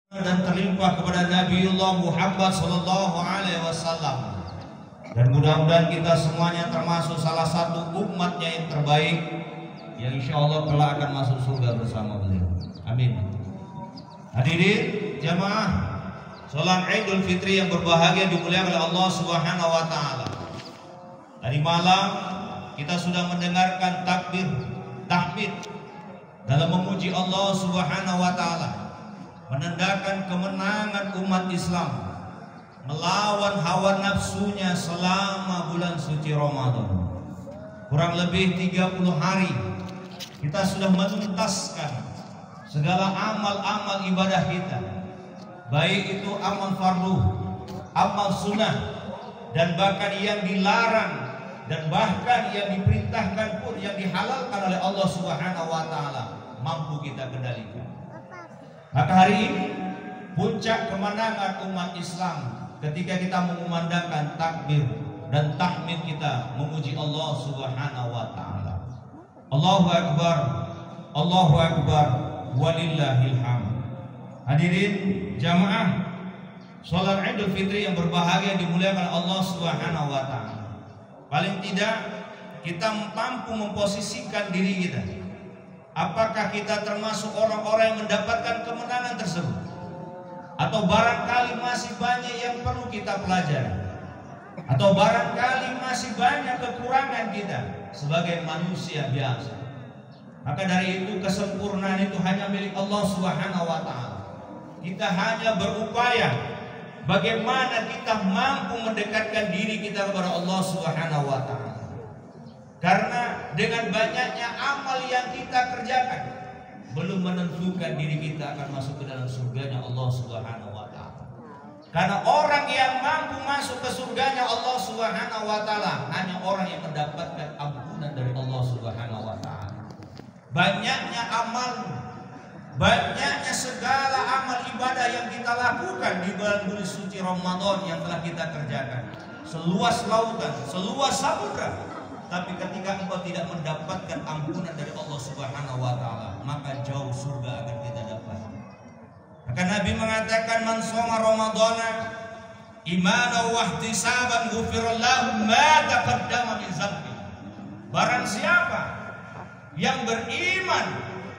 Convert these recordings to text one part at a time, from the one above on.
dan terlimpah kepada Nabiullah Muhammad sallallahu alaihi wasallam. Dan mudah-mudahan kita semuanya termasuk salah satu umatnya yang terbaik yang insya Allah kelak akan masuk surga bersama beliau. Amin. Hadirin jamaah salat Idul Fitri yang berbahagia dimuliakan oleh Allah Subhanahu wa taala. Tadi malam kita sudah mendengarkan takbir, tahmid dalam memuji Allah Subhanahu wa taala, menandakan kemenangan umat Islam melawan hawa nafsunya selama bulan suci Ramadan. Kurang lebih 30 hari kita sudah menuntaskan segala amal-amal ibadah kita, baik itu amal fardu, amal sunnah, dan bahkan yang dilarang dan bahkan yang diperintahkan pun, yang dihalalkan oleh Allah Subhanahu wa taala, mampu kita kendalikan. Maka hari ini puncak kemenangan umat Islam ketika kita mengumandangkan takbir dan tahmid kita memuji Allah Subhanahu wa taala. Allahu akbar, Allahu akbar, walillahil hamd. Hadirin jamaah salat Idul Fitri yang berbahagia dimuliakan Allah Subhanahu wa taala. Paling tidak kita mampu memposisikan diri kita. Apakah kita termasuk orang-orang yang mendapatkan kemenangan tersebut? Atau barangkali masih banyak yang perlu kita pelajari? Atau barangkali masih banyak kekurangan kita sebagai manusia biasa? Maka dari itu kesempurnaan itu hanya milik Allah Subhanahu wa taala. Kita hanya berupaya bagaimana kita mampu mendekatkan diri kita kepada Allah Subhanahu wa taala. Karena dengan banyaknya amal yang kita kerjakan belum menentukan diri kita akan masuk ke dalam surganya Allah Subhanahu wa taala. Karena orang yang mampu masuk ke surganya Allah Subhanahu wa taala hanya orang yang mendapatkan ampunan dari Allah Subhanahu wa taala. Banyaknya amal, banyaknya segala amal ibadah yang kita lakukan di bulan suci Ramadan yang telah kita kerjakan, seluas lautan, seluas samudra. Tapi ketika engkau tidak mendapatkan ampunan dari Allah Subhanahu wa taala, maka jauh surga akan kita dapat. Maka Nabi mengatakan, man shoma ramadhana imanan wa ihtisaban ghufira lahu ma taqaddama min dzambi. Barang siapa yang beriman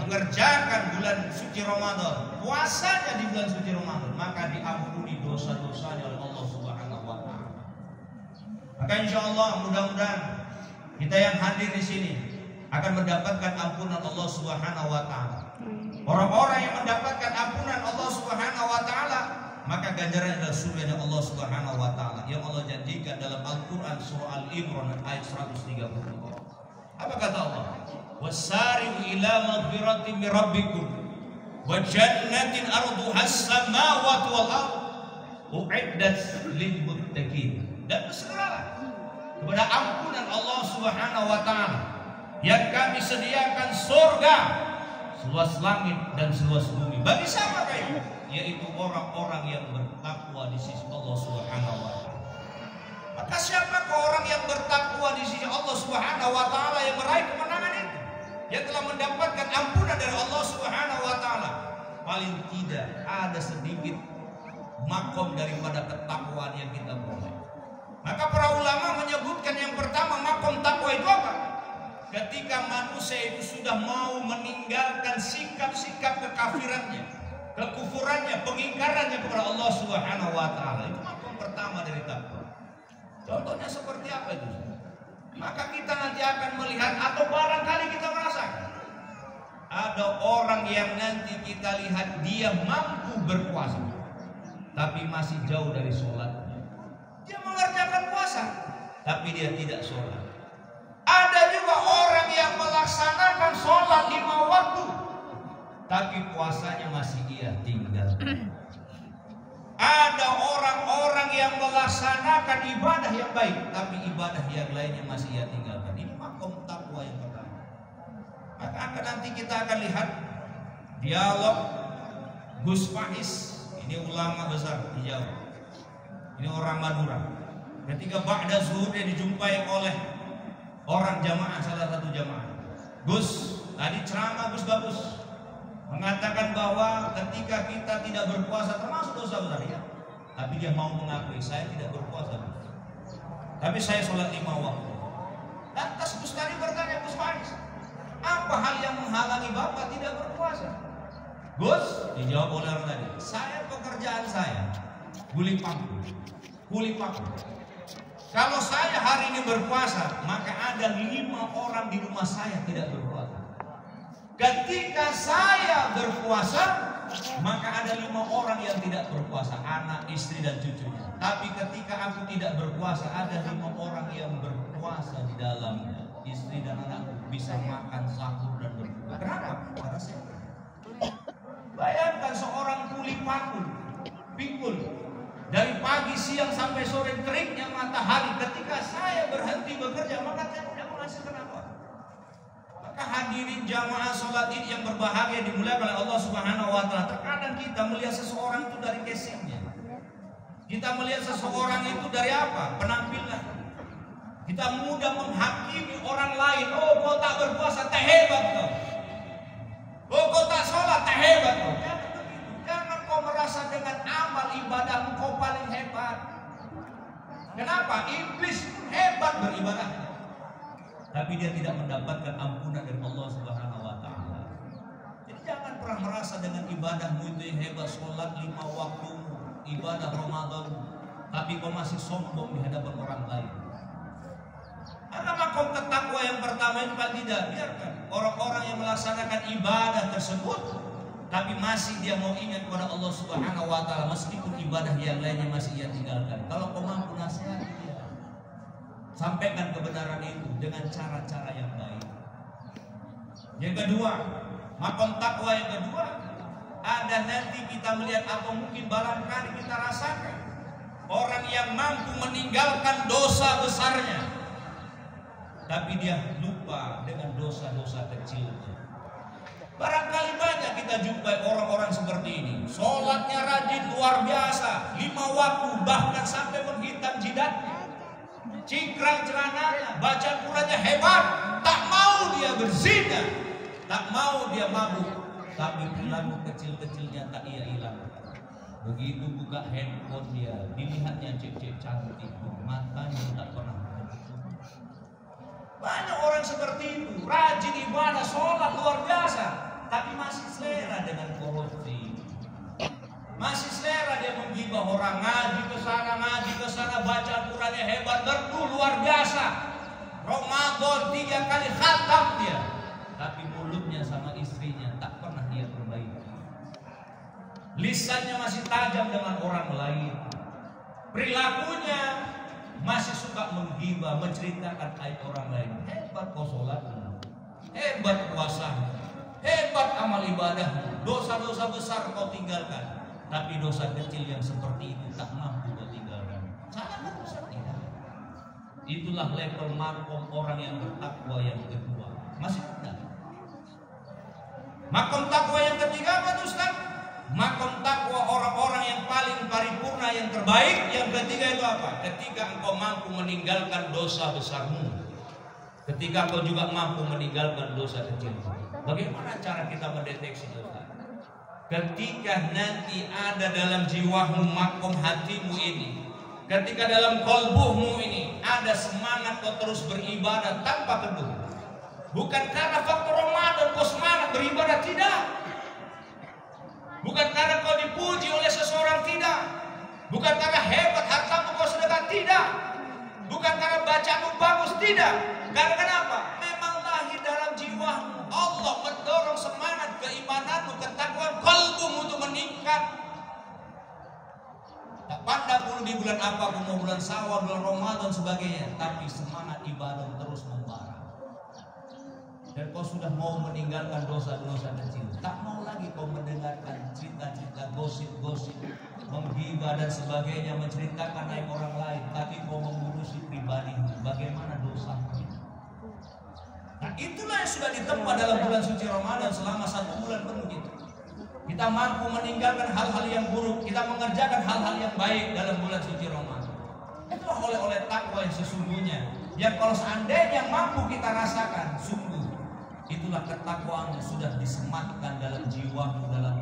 mengerjakan bulan suci Ramadan, puasanya di bulan suci Ramadan, maka diampuni dosa-dosanya oleh Allah Subhanahu wa taala. Maka insyaallah mudah-mudahan kita yang hadir di sini akan mendapatkan ampunan Allah Subhanahu wa taala. Orang-orang yang mendapatkan ampunan Allah Subhanahu wa taala, maka ganjaran adalah surga Allah Subhanahu wa taala yang Allah janjikan dalam Al-Qur'an surah Al-Imran ayat 130. Apa kata Allah? Wasari'u ila maghfiratin min rabbikum wa jannatin arduha as-samawati wal ardh u'iddat lil muttaqin. Dan bersegeralah kepada ampunan Allah Subhanahu wa taala yang kami sediakan surga seluas langit dan seluas bumi. Bagi siapa itu? Yaitu orang-orang yang bertakwa di sisi Allah Subhanahu wa taala. Maka siapakah orang yang bertakwa di sisi Allah Subhanahu wa taala yang meraih kemenangan itu? Yang telah mendapatkan ampunan dari Allah Subhanahu wa taala. Paling tidak ada sedikit makom daripada ketakwaan yang kita peroleh. Maka para ulama menyebutkan yang pertama makom takwa itu apa? Ketika manusia itu sudah mau meninggalkan sikap-sikap kekafirannya, kekufurannya, pengingkarannya kepada Allah Subhanahu wa taala. Itu makom pertama dari takwa. Contohnya seperti apa itu? Maka kita nanti akan melihat atau barangkali kita merasakan ada orang yang nanti kita lihat dia mampu berpuasa tapi masih jauh dari sholat. Dia mengerjakan puasa tapi dia tidak sholat. Ada juga orang yang melaksanakan sholat 5 waktu tapi puasanya masih ia tinggal. Ada orang-orang yang melaksanakan ibadah yang baik tapi ibadah yang lainnya masih ia tinggalkan. Ini makom takwa yang pertama. Maka nanti kita akan lihat dialog Gus Faiz. Ini ulama besar di Jawa. Ini orang Madura. Ketika ba'da zuhur dia dijumpai oleh orang jamaah, salah satu jamaah. Gus, tadi ceramah Gus bagus. mengatakan bahwa ketika kita tidak berpuasa termasuk dosa besar ya. Tapi dia mau mengakui saya tidak berpuasa. Tapi saya sholat 5 waktu. Lantas Gus Tadi bertanya, Gus Faris, apa hal yang menghalangi Bapak tidak berpuasa? Gus, dijawab oleh orang tadi, saya pekerjaan saya kuli paku. Kalau saya hari ini berpuasa, maka ada 5 orang di rumah saya tidak berpuasa. Ketika saya berpuasa, maka ada 5 orang yang tidak berpuasa, anak, istri dan cucunya. Tapi ketika aku tidak berpuasa, ada 5 orang yang berpuasa di dalamnya. Istri dan anakku bisa makan, sahur dan berbuka. Kenapa? Karena saya. Bayangkan seorang kuli paku, pikul, dari pagi, siang sampai sore teriknya matahari. Ketika saya berhenti bekerja, maka saya tidak menghasilkan apa. Maka hadirin jamaah sholat Id yang berbahagia dimuliakan oleh Allah Subhanahu wa taala. Terkadang kita melihat seseorang itu dari casingnya. Kita melihat seseorang itu dari apa? Penampilan. Kita mudah menghakimi orang lain. Oh, kau tak berpuasa, tak hebat kau. Oh, kau tak sholat, tak hebat kau. Jangan begitu. Jangan kau merasa dengan amal ibadahmu kau paling hebat. Kenapa? Iblis hebat beribadah, tapi dia tidak mendapatkan ampunan dari Allah Subhanahu wa taala. Jadi jangan pernah merasa dengan ibadahmu itu yang hebat, sholat 5 waktumu, ibadah Ramadan, tapi kau masih sombong di hadapan orang lain. Karena makom takwa yang pertama itu paling tidak, biarkan orang-orang yang melaksanakan ibadah tersebut, tapi masih dia mau ingat kepada Allah Subhanahu wa taala meskipun ibadah yang lainnya masih ia tinggalkan. Kalau kau mampu nasihati dia, sampaikan kebenaran itu dengan cara-cara yang baik. Yang kedua, makom takwa yang kedua, ada nanti kita melihat atau mungkin barangkali kita rasakan orang yang mampu meninggalkan dosa besarnya, tapi dia lupa dengan dosa-dosa kecilnya. Barangkali banyak kita jumpai orang-orang seperti ini. Sholatnya rajin luar biasa, 5 waktu, bahkan sampai menghitam jidatnya, cingkrang celananya, baca Qurannya hebat, tak mau dia berzina, tak mau dia mabuk, tapi perilaku kecil-kecilnya tak ia hilang. Begitu buka handphone dia, dilihatnya cek-cek cantik, matanya tak pernah. Banyak orang seperti itu, rajin ibadah, sholat luar biasa, tapi masih selera dengan korupsi. Masih selera dia menggibah orang, ngaji ke sana, baca Qurannya hebat, berdu luar biasa. Ramadan 3 kali khatam dia, tapi mulutnya sama istrinya tak pernah dia perbaiki. Lisannya masih tajam dengan orang lain. Perilakunya masih suka menggibah, menceritakan aib orang lain. Hebat kau sholatnya, hebat puasanya, hebat amal ibadahmu, dosa-dosa besar kau tinggalkan, tapi dosa kecil yang seperti itu tak mampu kau tinggalkan. Sangat besar tidak. Itulah level makom orang yang bertakwa yang kedua. Masih tidak. Makom takwa yang ketiga apa Ustaz? Makom takwa orang-orang yang paling paripurna, yang terbaik. Yang ketiga itu apa? Ketika engkau mampu meninggalkan dosa besarmu, ketika engkau juga mampu meninggalkan dosa kecil. Bagaimana cara kita mendeteksi dosa? Ketika nanti ada dalam jiwamu, makom hatimu ini, ketika dalam kolbuhmu ini ada semangat kau terus beribadah tanpa keduh. Bukan karena faktor Ramadan kau semangat beribadah, tidak. Bukan karena kau dipuji oleh seseorang, tidak. Bukan karena hebat hartamu kau sedekah, tidak. Bukan karena bacamu bagus, tidak. Karena kenapa? Memang lahir dalam jiwamu. Allah mendorong semangat keimananmu, ketakwaan kalbumu untuk meningkat. Tak pandang dulu di bulan apa, mau bulan Syawal, bulan Ramadan sebagainya, tapi semangat ibadah terus membara. Dan kau sudah mau meninggalkan dosa-dosa kecil, tak mau lagi kau mendengarkan cerita-cerita, gosip-gosip, menggibah dan sebagainya, menceritakan aib orang lain, tapi kau mengurusi pribadimu, bagaimana dosamu. Nah itulah yang sudah ditempa dalam bulan suci Ramadan selama 1 bulan penuh itu. Kita mampu meninggalkan hal-hal yang buruk, kita mengerjakan hal-hal yang baik dalam bulan suci Ramadan. Itulah oleh takwa yang sesungguhnya, yang kalau seandainya mampu kita rasakan, sungguh Itulah ketakwaan yang sudah disematkan dalam jiwamu, dalam